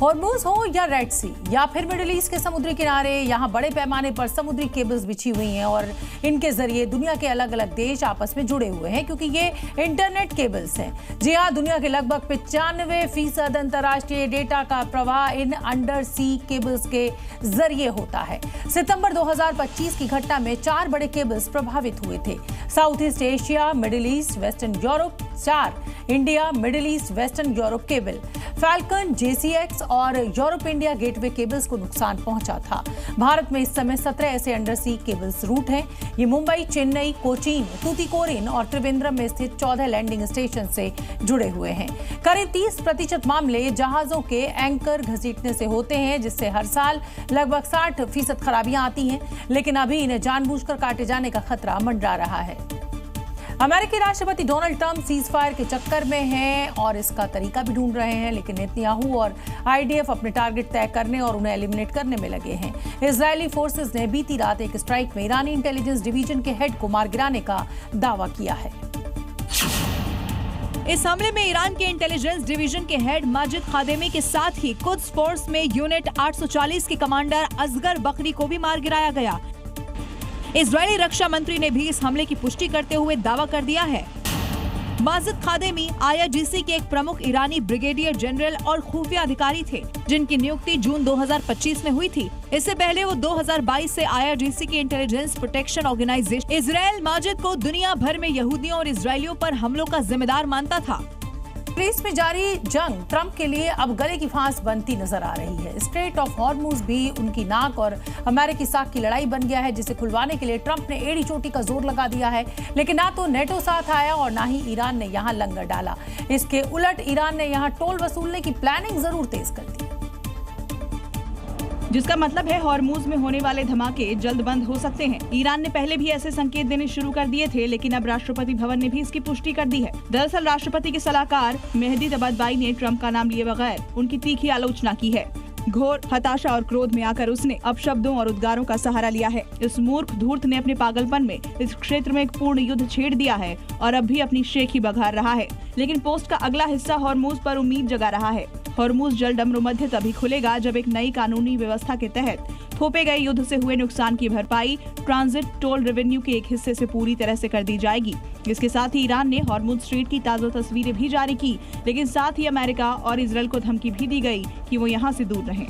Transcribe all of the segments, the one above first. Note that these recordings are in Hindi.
हॉर्मूज हो या रेड सी या फिर मिडिल ईस्ट के समुद्री किनारे, यहाँ बड़े पैमाने पर समुद्री केबल्स बिछी हुई हैं और इनके जरिए दुनिया के अलग अलग देश आपस में जुड़े हुए हैं क्योंकि ये इंटरनेट केबल्स हैं। जी हाँ, दुनिया के लगभग 95% अंतर्राष्ट्रीय डेटा का प्रवाह इन अंडर सी केबल्स के जरिए होता है। सितंबर 2025 की घटना में 4 बड़े केबल्स प्रभावित हुए थे। South east Asia, middle east, western Europe, 4 India, middle east, western Europe cable, falcon, JCX और यूरोप इंडिया गेटवे केबल्स को नुकसान पहुंचा था। भारत में इस समय 17 ऐसे अंडर सी केबल्स रूट हैं। ये मुंबई, चेन्नई, कोचीन, तूतीकोरिन और त्रिवेंद्रम में स्थित 14 लैंडिंग स्टेशन से जुड़े हुए हैं। करीब 30% मामले जहाजों के एंकर घसीटने से होते हैं, जिससे हर साल लगभग 60% खराबियां आती हैं, लेकिन अभी इन्हें जानबूझकर काटे जाने का खतरा मंडरा रहा है। अमेरिकी राष्ट्रपति डोनाल्ड ट्रंप सीज फायर के चक्कर में हैं और इसका तरीका भी ढूंढ रहे हैं, लेकिन नेतन्याहू और IDF अपने टारगेट तय करने और उन्हें एलिमिनेट करने में लगे हैं। इजरायली फोर्सेस ने बीती रात एक स्ट्राइक में ईरानी इंटेलिजेंस डिवीजन के हेड को मार गिराने का दावा किया है। इस हमले में ईरान के इंटेलिजेंस डिवीजन के हेड माजिद खादेमी के साथ ही कुद्स फोर्स में यूनिट 840 के कमांडर असगर बकरी को भी मार गिराया गया। इजरायली रक्षा मंत्री ने भी इस हमले की पुष्टि करते हुए दावा कर दिया है। माजिद खादेमी IRGC के एक प्रमुख ईरानी ब्रिगेडियर जनरल और खुफिया अधिकारी थे, जिनकी नियुक्ति जून 2025 में हुई थी। इससे पहले वो 2022 से IRGC के intelligence protection organisation Israel Majid को दुनिया भर में यहूदियों और इजरायलियों पर हमलों का जिम्मेदार मानता था। मिडिल ईस्ट में जारी जंग ट्रंप के लिए अब गले की फांस बनती नजर आ रही है। स्ट्रेट ऑफ हॉर्मूज भी उनकी नाक और अमेरिकी साख की लड़ाई बन गया है, जिसे खुलवाने के लिए ट्रंप ने एड़ी चोटी का जोर लगा दिया है, लेकिन ना तो नेटो साथ आया और ना ही ईरान ने यहां लंगर डाला। इसके उलट ईरान ने यहां टोल वसूलने की प्लानिंग जरूर तेज कर दी, जिसका मतलब है हॉर्मूज में होने वाले धमाके जल्द बंद हो सकते हैं। ईरान ने पहले भी ऐसे संकेत देने शुरू कर दिए थे, लेकिन अब राष्ट्रपति भवन ने भी इसकी पुष्टि कर दी है। दरअसल राष्ट्रपति के सलाहकार मेहदी तबतबाई ने ट्रंप का नाम लिए बगैर उनकी तीखी आलोचना की है। घोर हताशा और क्रोध में आकर उसने अपशब्दों और उद्गारों का सहारा लिया है। इस मूर्ख धूर्त ने अपने पागलपन में इस क्षेत्र में एक पूर्ण युद्ध छेड़ दिया है और अब भी अपनी शेखी बघार रहा है। लेकिन पोस्ट का अगला हिस्सा हॉर्मूज पर उम्मीद जगा रहा है। हॉर्मूज जल डमरूमध्य तभी खुलेगा जब एक नई कानूनी व्यवस्था के तहत थोपे गए युद्ध से हुए नुकसान की भरपाई ट्रांजिट टोल रेवेन्यू के एक हिस्से से पूरी तरह से कर दी जाएगी। इसके साथ ही ईरान ने हॉर्मूज स्ट्रीट की ताजा तस्वीरें भी जारी की, लेकिन साथ ही अमेरिका और इजरायल को धमकी भी दी गई कि वो यहाँ से दूर रहें।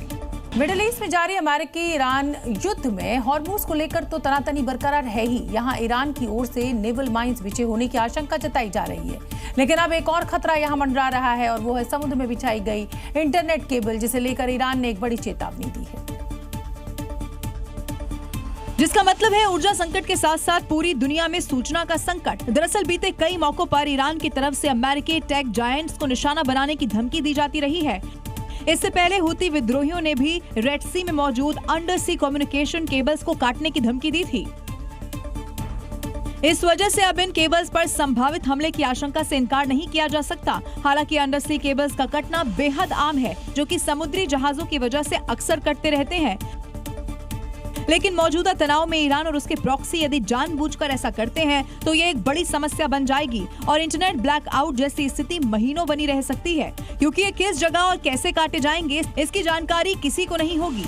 मिडिल ईस्ट में जारी अमेरिकी ईरान युद्ध में हॉर्मूज को लेकर तो तनातनी बरकरार है ही। यहाँ ईरान की ओर से नेवल माइंस बिछे होने की आशंका जताई जा रही है, लेकिन अब एक और खतरा यहाँ मंडरा रहा है और वो है समुद्र में बिछाई गई इंटरनेट केबल, जिसे लेकर ईरान ने एक बड़ी चेतावनी दी है। जिसका मतलब है ऊर्जा संकट के साथ साथ पूरी दुनिया में सूचना का संकट। दरअसल बीते कई मौकों पर ईरान की तरफ से अमेरिकी टेक जायंट्स को निशाना बनाने की धमकी दी जाती रही है। इससे पहले हूती विद्रोहियों ने भी रेड सी में मौजूद अंडर सी कम्युनिकेशन केबल्स को काटने की धमकी दी थी। इस वजह से अब इन केबल्स पर संभावित हमले की आशंका से इनकार नहीं किया जा सकता। हालांकि अंडर सी केबल्स का कटना बेहद आम है, जो कि समुद्री जहाजों की वजह से अक्सर कटते रहते हैं। लेकिन मौजूदा तनाव में ईरान और उसके प्रॉक्सी यदि जानबूझकर ऐसा करते हैं तो ये एक बड़ी समस्या बन जाएगी और इंटरनेट ब्लैकआउट जैसी स्थिति महीनों बनी रह सकती है, क्योंकि ये किस जगह और कैसे काटे जाएंगे इसकी जानकारी किसी को नहीं होगी।